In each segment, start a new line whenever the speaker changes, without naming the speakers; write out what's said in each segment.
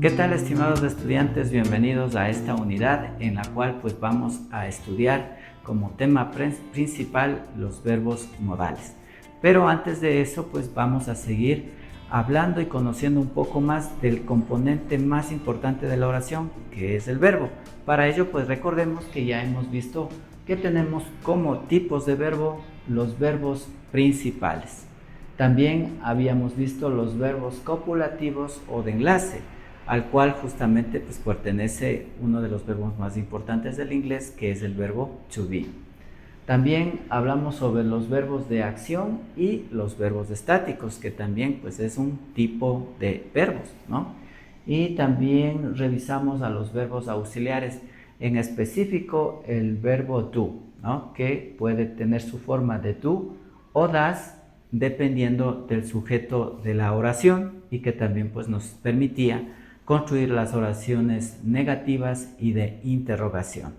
¿Qué tal, estimados estudiantes? Bienvenidos a esta unidad en la cual pues vamos a estudiar como tema principal los verbos modales. Pero antes de eso pues vamos a seguir hablando y conociendo un poco más del componente más importante de la oración, que es el verbo. Para ello pues recordemos que ya hemos visto que tenemos como tipos de verbo los verbos principales. También habíamos visto los verbos copulativos o de enlace, al cual justamente pues pertenece uno de los verbos más importantes del inglés, que es el verbo to be. También hablamos sobre los verbos de acción y los verbos estáticos, que también pues es un tipo de verbos, ¿no? Y también revisamos a los verbos auxiliares, en específico el verbo do, ¿no? Que puede tener su forma de do o das, dependiendo del sujeto de la oración, y que también pues nos permitía construir las oraciones negativas y de interrogación.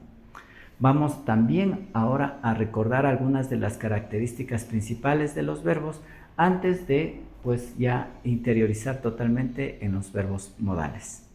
Vamos también ahora a recordar algunas de las características principales de los verbos antes de pues ya interiorizar totalmente en los verbos modales.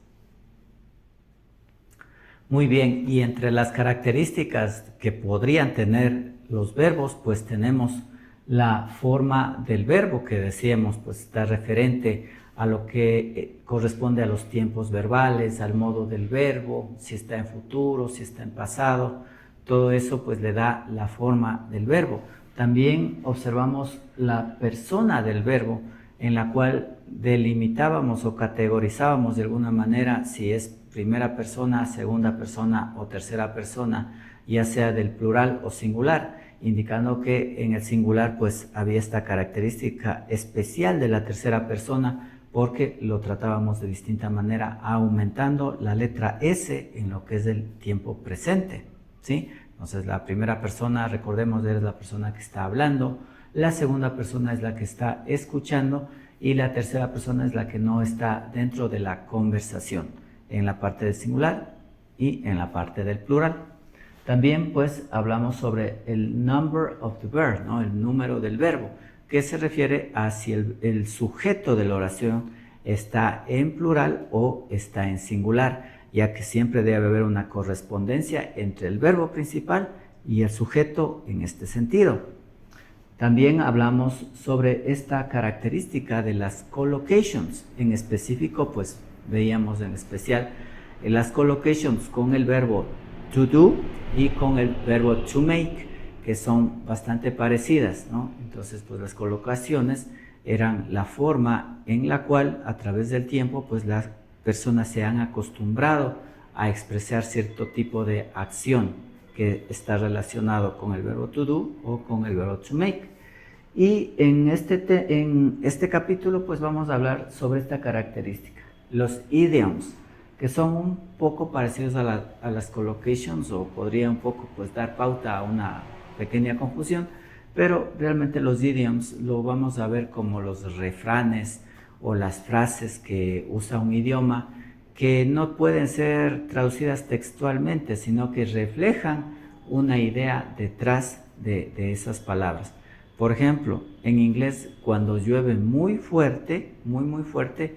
Muy bien, y entre las características que podrían tener los verbos pues tenemos la forma del verbo, que decíamos pues está referente a lo que corresponde a los tiempos verbales, al modo del verbo, si está en futuro, si está en pasado, todo eso pues le da la forma del verbo. También observamos la persona del verbo, en la cual delimitábamos o categorizábamos de alguna manera si es primera persona, segunda persona o tercera persona, ya sea del plural o singular, indicando que en el singular pues había esta característica especial de la tercera persona, porque lo tratábamos de distinta manera, aumentando la letra S en lo que es el tiempo presente, ¿sí? Entonces la primera persona, recordemos, es la persona que está hablando, la segunda persona es la que está escuchando y la tercera persona es la que no está dentro de la conversación, en la parte del singular y en la parte del plural. También pues hablamos sobre el number of the verb, ¿no? El número del verbo, que se refiere a si el sujeto de la oración está en plural o está en singular, ya que siempre debe haber una correspondencia entre el verbo principal y el sujeto en este sentido. También hablamos sobre esta característica de las collocations, en específico pues veíamos en especial las collocations con el verbo to do y con el verbo to make, que son bastante parecidas, ¿no? Entonces pues las colocaciones eran la forma en la cual a través del tiempo pues las personas se han acostumbrado a expresar cierto tipo de acción que está relacionado con el verbo to do o con el verbo to make. Y en este capítulo pues vamos a hablar sobre esta característica, los idioms, que son un poco parecidos a las collocations, o podría un poco pues dar pauta a una pequeña confusión, pero realmente los idioms lo vamos a ver como los refranes o las frases que usa un idioma, que no pueden ser traducidas textualmente, sino que reflejan una idea detrás de esas palabras. Por ejemplo, en inglés, cuando llueve muy fuerte, muy fuerte,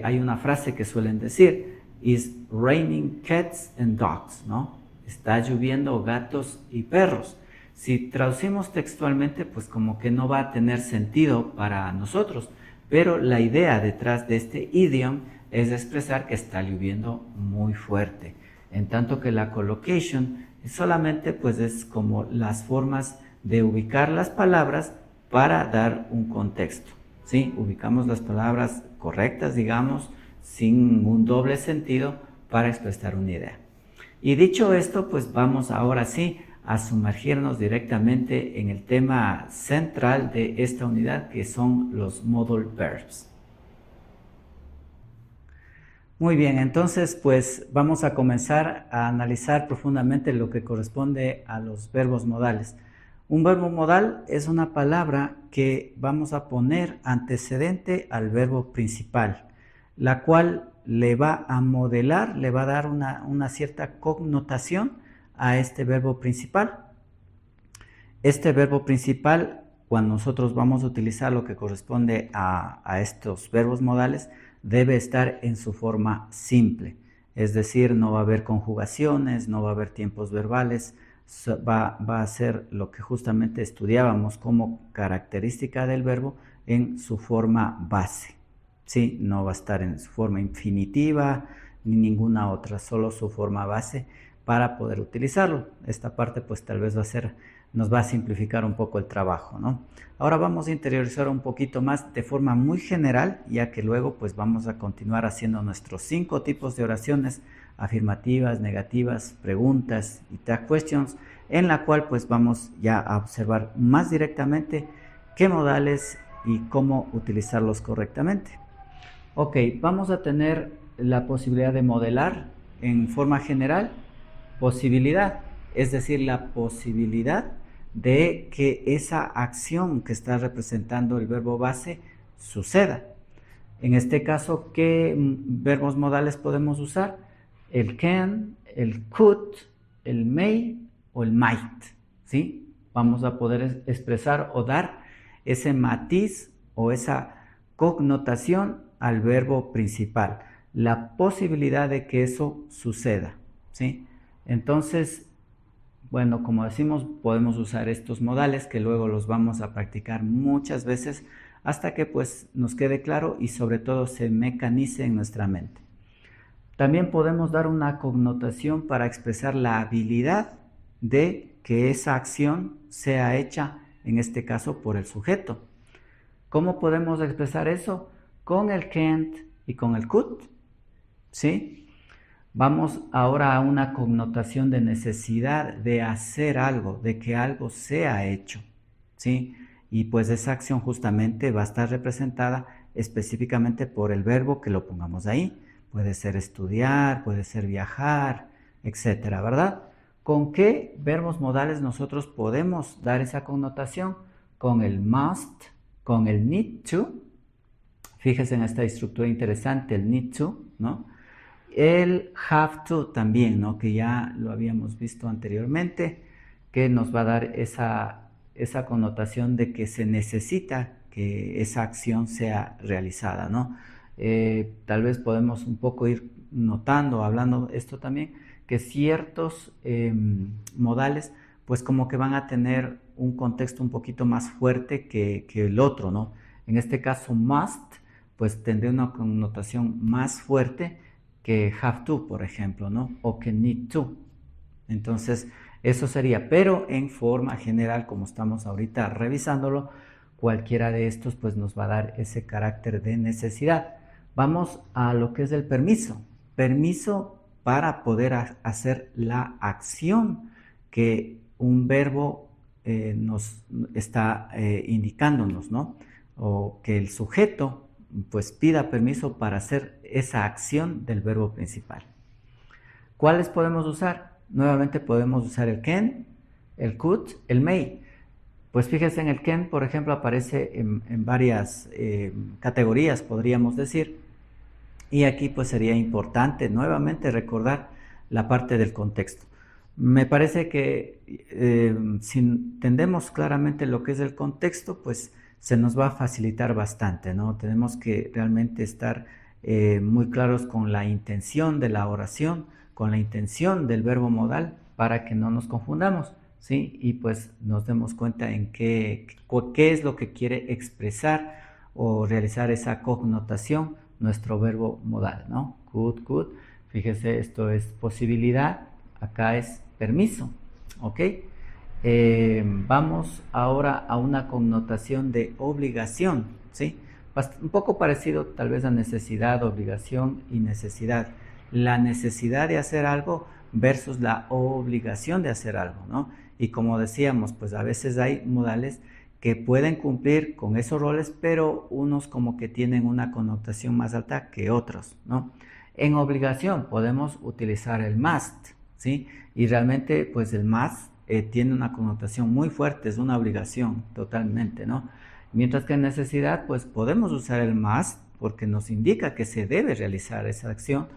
hay una frase que suelen decir: "It's raining cats and dogs", ¿no? Está lloviendo gatos y perros. Si traducimos textualmente, pues como que no va a tener sentido para nosotros, pero la idea detrás de este idiom es expresar que está lloviendo muy fuerte. En tanto que la collocation solamente pues es como las formas de ubicar las palabras para dar un contexto, ¿sí? Ubicamos las palabras correctas, digamos, sin un doble sentido, para expresar una idea. Y dicho esto, pues vamos ahora sí a sumergirnos directamente en el tema central de esta unidad, que son los modal verbs. Muy bien, entonces pues vamos a comenzar a analizar profundamente lo que corresponde a los verbos modales. Un verbo modal es una palabra que vamos a poner antecedente al verbo principal, la cual le va a modelar, le va a dar una cierta connotación a este verbo principal. Este verbo principal, cuando nosotros vamos a utilizar lo que corresponde a estos verbos modales, debe estar en su forma simple. Es decir, no va a haber conjugaciones, no va a haber tiempos verbales, va a ser lo que justamente estudiábamos como característica del verbo en su forma base. ¿Sí? No va a estar en su forma infinitiva ni ninguna otra, solo su forma base para poder utilizarlo. Esta parte pues tal vez nos va a simplificar un poco el trabajo, ¿no? Ahora vamos a interiorizar un poquito más de forma muy general, ya que luego pues vamos a continuar haciendo nuestros 5 tipos de oraciones: afirmativas, negativas, preguntas y tag questions, en la cual pues vamos ya a observar más directamente qué modales y cómo utilizarlos correctamente. Ok, vamos a tener la posibilidad de modelar en forma general posibilidad, es decir, la posibilidad de que esa acción que está representando el verbo base suceda. En este caso, ¿qué verbos modales podemos usar? El can, el could, el may o el might, ¿sí? Vamos a poder expresar o dar ese matiz o esa connotación al verbo principal, la posibilidad de que eso suceda, ¿sí? Entonces, bueno, como decimos, podemos usar estos modales que luego los vamos a practicar muchas veces hasta que pues nos quede claro y sobre todo se mecanice en nuestra mente. También podemos dar una connotación para expresar la habilidad de que esa acción sea hecha, en este caso, por el sujeto. ¿Cómo podemos expresar eso? Con el can't y con el could, ¿sí? Vamos ahora a una connotación de necesidad de hacer algo, de que algo sea hecho, ¿sí? Y pues esa acción justamente va a estar representada específicamente por el verbo que lo pongamos ahí. Puede ser estudiar, puede ser viajar, etcétera, ¿verdad? ¿Con qué verbos modales nosotros podemos dar esa connotación? Con el must, con el need to. Fíjense en esta estructura interesante, el need to, ¿no? El have to también, ¿no? Que ya lo habíamos visto anteriormente, que nos va a dar esa connotación de que se necesita que esa acción sea realizada, ¿no? Tal vez podemos un poco ir notando, hablando esto también, que ciertos modales pues como que van a tener un contexto un poquito más fuerte que el otro, ¿no? En este caso must pues tendría una connotación más fuerte que have to, por ejemplo, ¿no? O que need to. Entonces, eso sería, pero en forma general, como estamos ahorita revisándolo, cualquiera de estos pues nos va a dar ese carácter de necesidad. Vamos a lo que es el permiso. Permiso para poder hacer la acción que un verbo nos está indicándonos, ¿no? O que el sujeto pues pida permiso para hacer esa acción del verbo principal. ¿Cuáles podemos usar? Nuevamente podemos usar el can, el could, el may. Pues fíjense, en el can, por ejemplo, aparece en varias categorías, podríamos decir. Y aquí pues sería importante nuevamente recordar la parte del contexto. Me parece que si entendemos claramente lo que es el contexto, pues se nos va a facilitar bastante, ¿no? Tenemos que realmente estar muy claros con la intención de la oración, con la intención del verbo modal, para que no nos confundamos, ¿sí? Y pues nos demos cuenta en qué es lo que quiere expresar o realizar esa connotación nuestro verbo modal, ¿no? Could. Fíjese, esto es posibilidad, acá es permiso, ¿ok? Vamos ahora a una connotación de obligación, ¿sí? Un poco parecido tal vez a necesidad, obligación y necesidad. La necesidad de hacer algo versus la obligación de hacer algo, ¿no? Y como decíamos, pues a veces hay modales que pueden cumplir con esos roles, pero unos como que tienen una connotación más alta que otros, ¿no? En obligación podemos utilizar el must, ¿sí? Y realmente pues el must tiene una connotación muy fuerte, es una obligación totalmente, ¿no? Mientras que en necesidad pues podemos usar el must porque nos indica que se debe realizar esa acción,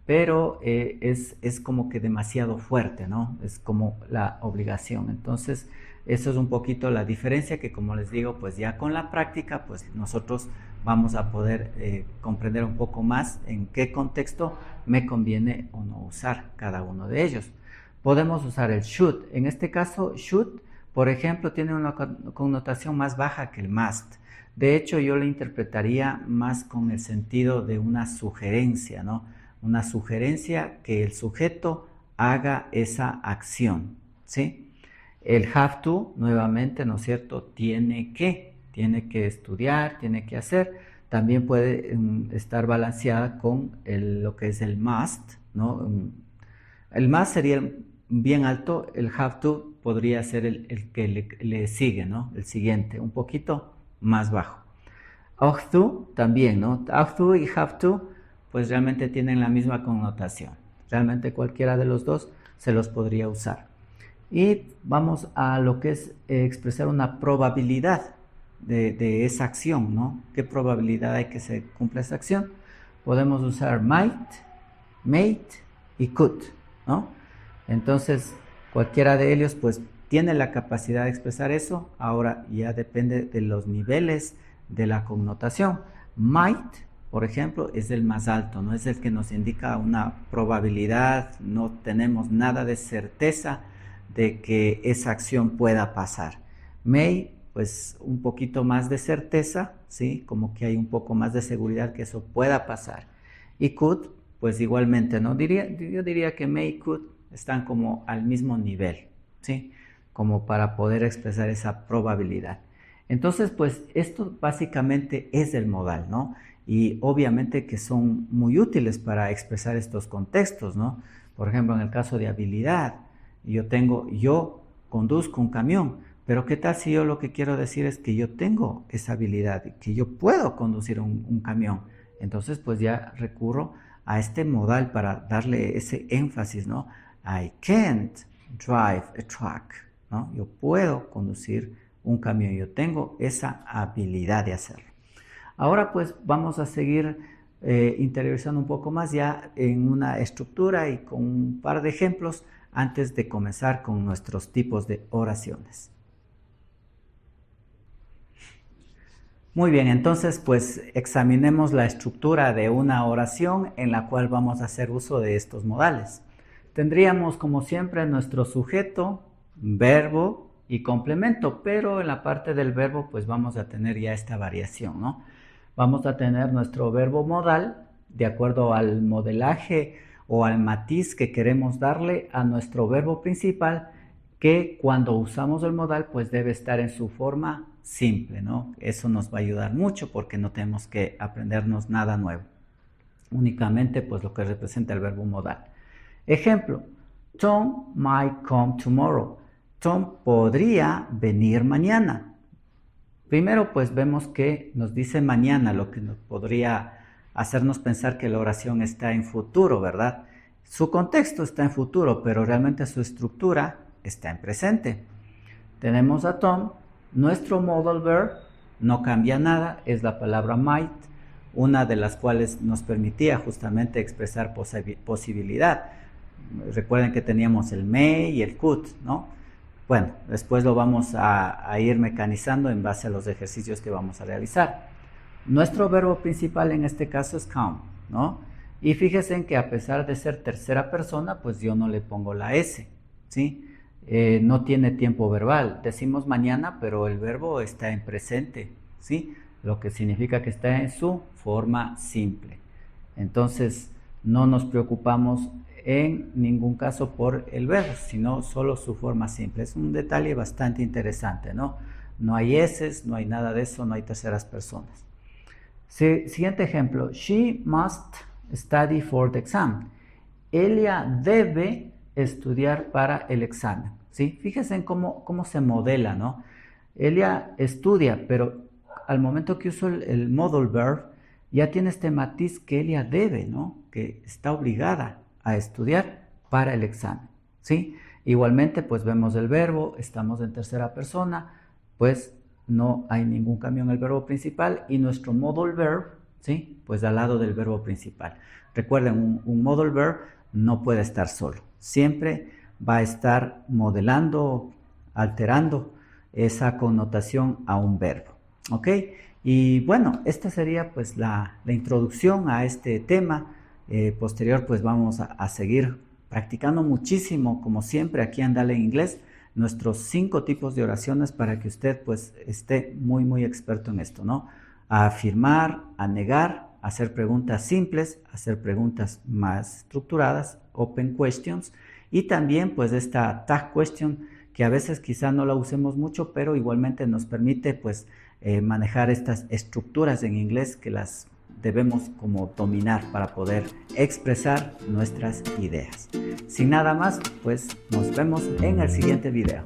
pero es como que demasiado fuerte, ¿no? Es como la obligación. Entonces, eso es un poquito la diferencia que, como les digo, pues ya con la práctica, pues nosotros vamos a poder comprender un poco más en qué contexto me conviene o no usar cada uno de ellos. Podemos usar el should. En este caso, should, por ejemplo, tiene una connotación más baja que el must. De hecho, yo le interpretaría más con el sentido de una sugerencia, ¿no? Una sugerencia que el sujeto haga esa acción, ¿sí? El have to, nuevamente, ¿no es cierto? Tiene que estudiar, tiene que hacer. También puede estar balanceada con lo que es el must, ¿no? El must sería bien alto, el have to podría ser el que le sigue, ¿no? El siguiente, un poquito más bajo. Ought to también, ¿no? Ought to y have to, pues realmente tienen la misma connotación. Realmente cualquiera de los dos se los podría usar. Y vamos a lo que es expresar una probabilidad de esa acción, ¿no? ¿Qué probabilidad hay que se cumpla esa acción? Podemos usar might, may y could, ¿no? Entonces, cualquiera de ellos, pues, tiene la capacidad de expresar eso. Ahora ya depende de los niveles de la connotación. Might, por ejemplo, es el más alto, no es el que nos indica una probabilidad, no tenemos nada de certeza de que esa acción pueda pasar. May, pues un poquito más de certeza, ¿sí? Como que hay un poco más de seguridad que eso pueda pasar. Y could, pues igualmente, ¿no? Yo diría que may y could están como al mismo nivel, ¿sí? Como para poder expresar esa probabilidad. Entonces, pues esto básicamente es el modal, ¿no? Y obviamente que son muy útiles para expresar estos contextos, ¿no? Por ejemplo, en el caso de habilidad, yo conduzco un camión, pero ¿qué tal si yo lo que quiero decir es que yo tengo esa habilidad, que yo puedo conducir un camión? Entonces, pues ya recurro a este modal para darle ese énfasis, ¿no? I can't drive a truck, ¿no? Yo puedo conducir un camión, yo tengo esa habilidad de hacerlo. Ahora pues vamos a seguir interiorizando un poco más ya en una estructura y con un par de ejemplos antes de comenzar con nuestros tipos de oraciones. Muy bien, entonces pues examinemos la estructura de una oración en la cual vamos a hacer uso de estos modales. Tendríamos como siempre nuestro sujeto, verbo y complemento, pero en la parte del verbo pues vamos a tener ya esta variación, ¿no? Vamos a tener nuestro verbo modal de acuerdo al modelaje o al matiz que queremos darle a nuestro verbo principal, que cuando usamos el modal pues debe estar en su forma simple, ¿no? Eso nos va a ayudar mucho porque no tenemos que aprendernos nada nuevo, únicamente pues lo que representa el verbo modal. Ejemplo, Tom might come tomorrow. Tom podría venir mañana. Primero pues vemos que nos dice mañana, lo que nos podría hacernos pensar que la oración está en futuro, ¿verdad? Su contexto está en futuro, pero realmente su estructura está en presente. Tenemos a Tom, nuestro modal verb no cambia nada, es la palabra might, una de las cuales nos permitía justamente expresar posibilidad. Recuerden que teníamos el may y el could, ¿no? Bueno, después lo vamos a ir mecanizando en base a los ejercicios que vamos a realizar. Nuestro verbo principal en este caso es come, ¿no? Y fíjense en que a pesar de ser tercera persona, pues yo no le pongo la S, ¿sí? No tiene tiempo verbal. Decimos mañana, pero el verbo está en presente, ¿sí? Lo que significa que está en su forma simple. Entonces, no nos preocupamos en ningún caso por el verbo, sino solo su forma simple. Es un detalle bastante interesante, ¿no? No hay S, no hay nada de eso, no hay terceras personas. Siguiente ejemplo. She must study for the exam. Ella debe estudiar para el examen, ¿sí? Fíjense en cómo se modela, ¿no? Ella estudia, pero al momento que uso el modal verb, ya tiene este matiz que ella debe, ¿no? Que está obligada a estudiar para el examen, ¿sí? Igualmente, pues vemos el verbo, estamos en tercera persona, pues no hay ningún cambio en el verbo principal y nuestro modal verb ¿sí? Pues al lado del verbo principal. Recuerden, un modal verb no puede estar solo. Siempre va a estar modelando, alterando esa connotación a un verbo. ¿Ok? Y bueno, esta sería pues la introducción a este tema. Posterior pues vamos a seguir practicando muchísimo, como siempre, aquí en Dale Inglés, nuestros 5 tipos de oraciones para que usted pues esté muy experto en esto, ¿no? A afirmar, a negar, a hacer preguntas simples, a hacer preguntas más estructuradas, open questions, y también pues esta tag question, que a veces quizá no la usemos mucho, pero igualmente nos permite pues manejar estas estructuras en inglés que las debemos como dominar para poder expresar nuestras ideas. Sin nada más, pues nos vemos en el siguiente video.